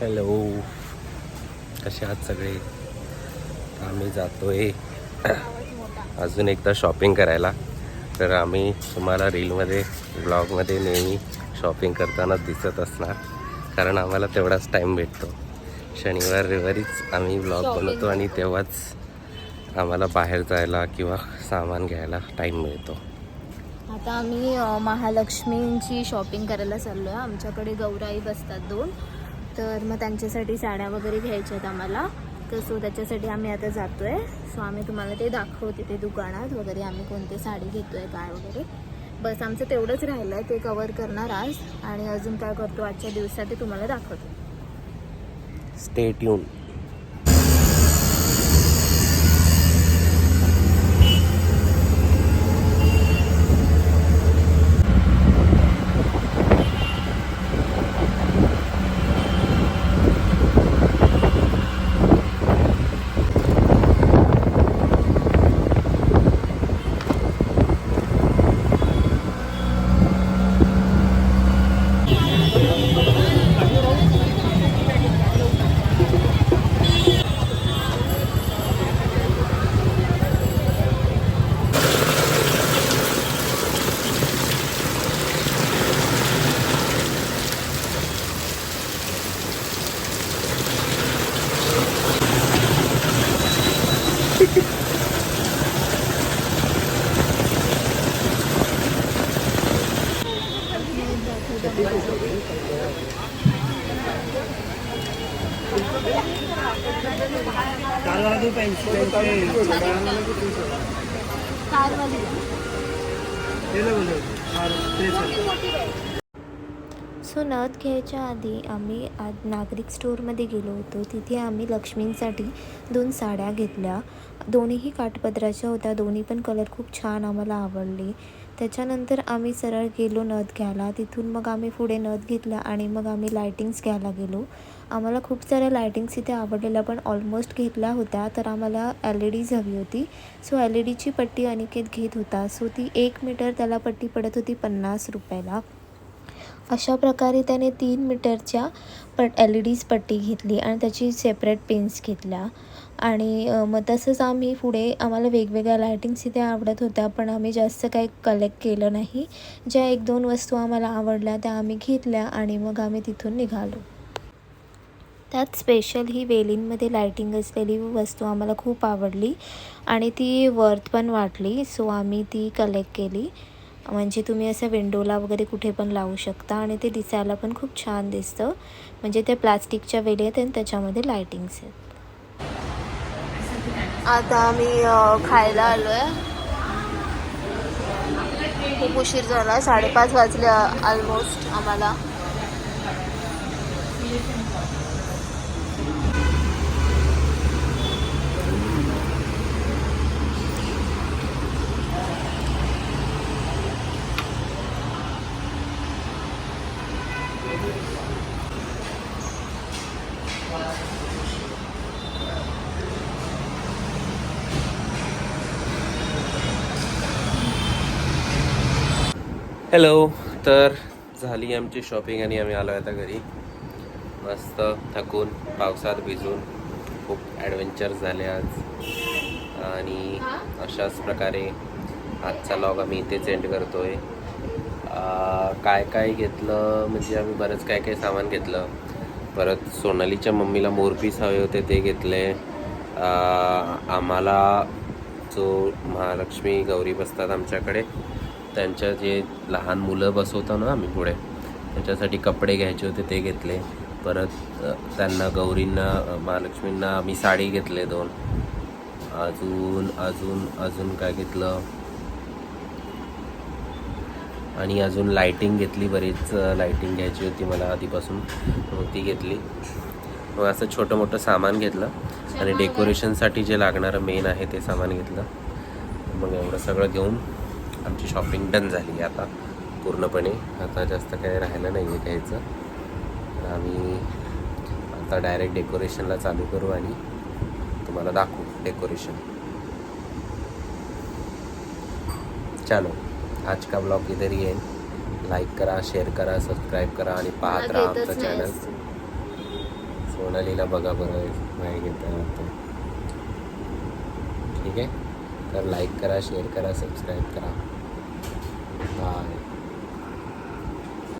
Hello, कसे आहात सगळे? आम्ही जातोय अजून एकदा शॉपिंग करायला. तर आम्ही तुम्हाला रीलमध्ये ब्लॉगमध्ये नेहमी शॉपिंग करतानाच दिसत असणार, कारण आम्हाला तेवढाच टाईम भेटतो. शनिवार रविवारीच आम्ही ब्लॉग बनवतो आणि तेव्हाच आम्हाला बाहेर जायला किंवा सामान घ्यायला टाईम मिळतो. आता आम्ही महालक्ष्मींची शॉपिंग करायला चाललो आहे. आमच्याकडे गौराई बसतात 2, तर मग त्यांच्यासाठी साड्या वगैरे घ्यायच्या आहेत आम्हाला. तर सो त्याच्यासाठी आम्ही आता जातो आहे. सो आम्ही तुम्हाला ते दाखवते, ते दुकानात वगैरे आम्ही कोणती साडी घेतो आहे काय वगैरे. बस आमचं तेवढंच राहिलं आहे, ते कवर करणार आज. आणि अजून काय करतो आजच्या दिवसात ते तुम्हाला दाखवतो. Stay tune. सो नथ घ्यायच्या आधी आम्ही आज नागरिक स्टोअरमध्ये गेलो होतो. तिथे आम्ही लक्ष्मींसाठी 2 साड्या घेतल्या. दोन्हीही काठपदराच्या होत्या. दोन्ही पण कलर खूप छान आम्हाला आवडले. त्याच्यानंतर आम्ही सरळ गेलो नथ घ्यायला. तिथून मग आम्ही पुढे नथ घेतल्या आणि मग आम्ही लायटिंग्स घ्यायला गेलो. आम्हाला खूप साऱ्या लायटिंग्स इथे आवडलेल्या, पण ऑलमोस्ट घेतल्या होत्या. तर आम्हाला LEDज हवी होती. सो LEDची पट्टी अनिकेत घेत होता. सो ती 1 मीटर त्याला पट्टी पडत होती 50 रुपयाला. अशा प्रकारे त्याने 3 मीटरच्या LEDज पट्टी घेतली आणि त्याची सेपरेट पेन्स घेतल्या. आणि मग तसंच आम्ही पुढे, आम्हाला वेगवेगळ्या लायटिंग्स इथे आवडत होत्या, पण आम्ही जास्त काही कलेक्ट केलं नाही. ज्या 1-2 वस्तू आम्हाला आवडल्या त्या आम्ही घेतल्या आणि मग आम्ही तिथून निघालो. त्यात स्पेशल ही वेलींमध्ये लायटिंग असलेली वस्तू आम्हाला खूप आवडली आणि ती वर्थ पण वाटली. सो आम्ही ती कलेक्ट केली. म्हणजे तुम्ही असं विंडोला वगैरे कुठे पण लावू शकता आणि ते दिसायला पण खूप छान दिसतं. म्हणजे ते प्लास्टिकच्या वेली आहेत आणि त्याच्यामध्ये लायटिंग्स आहेत. आता आम्ही खायला आलो आहे. खूप उशीर झाला, 5:30 वाजले ऑलमोस्ट आम्हाला. हॅलो, तर झाली आमची शॉपिंग आणि आम्ही आलो आहे आता घरी. मस्त थकून, पावसात भिजून खूप ॲडव्हेंचर झाले आज. आणि अशाच प्रकारे आजचा लॉग आम्ही इथेच एंड करतो आहे. काय काय घेतलं म्हणजे आम्ही बरंच काय काय सामान घेतलं. परत सोनालीच्या मम्मीला मोरपीस हवे होते ते घेतले. आम्हाला जो महालक्ष्मी गौरी बसतात आमच्याकडे, त्यांच्या जे लहान मुलं बसवतो ना आम्ही पुढे, त्यांच्यासाठी कपडे घ्यायचे होते ते घेतले. परत त्यांना गौरींना, महालक्ष्मींना आम्ही साडी घेतले 2. अजून अजून अजून काय घेतलं, आणि अजून लायटिंग घेतली. बरीच लायटिंग घ्यायची होती मला आधीपासून, मग ती घेतली. मग असं छोटं मोठं सामान घेतलं आणि डेकोरेशनसाठी जे लागणारं मेन आहे ते सामान घेतलं. मग एवढं सगळं घेऊन आमची शॉपिंग डन झाली आता पूर्णपणे. आता जास्त काही राहिलं नाही आहे घ्यायचं. तर आम्ही आता डायरेक्ट डेकोरेशनला चालू करू आणि तुम्हाला दाखवू डेकोरेशन. चलो, आज का ब्लॉग इधर ही एंड. लाईक करा, शेअर करा, सबस्क्राईब करा आणि पाहत राहा आमचं चॅनल. मोनालीला बघा बरं नाही घेता येतं. ठीक आहे, तर लाईक करा, शेअर करा, सबस्क्राईब करा.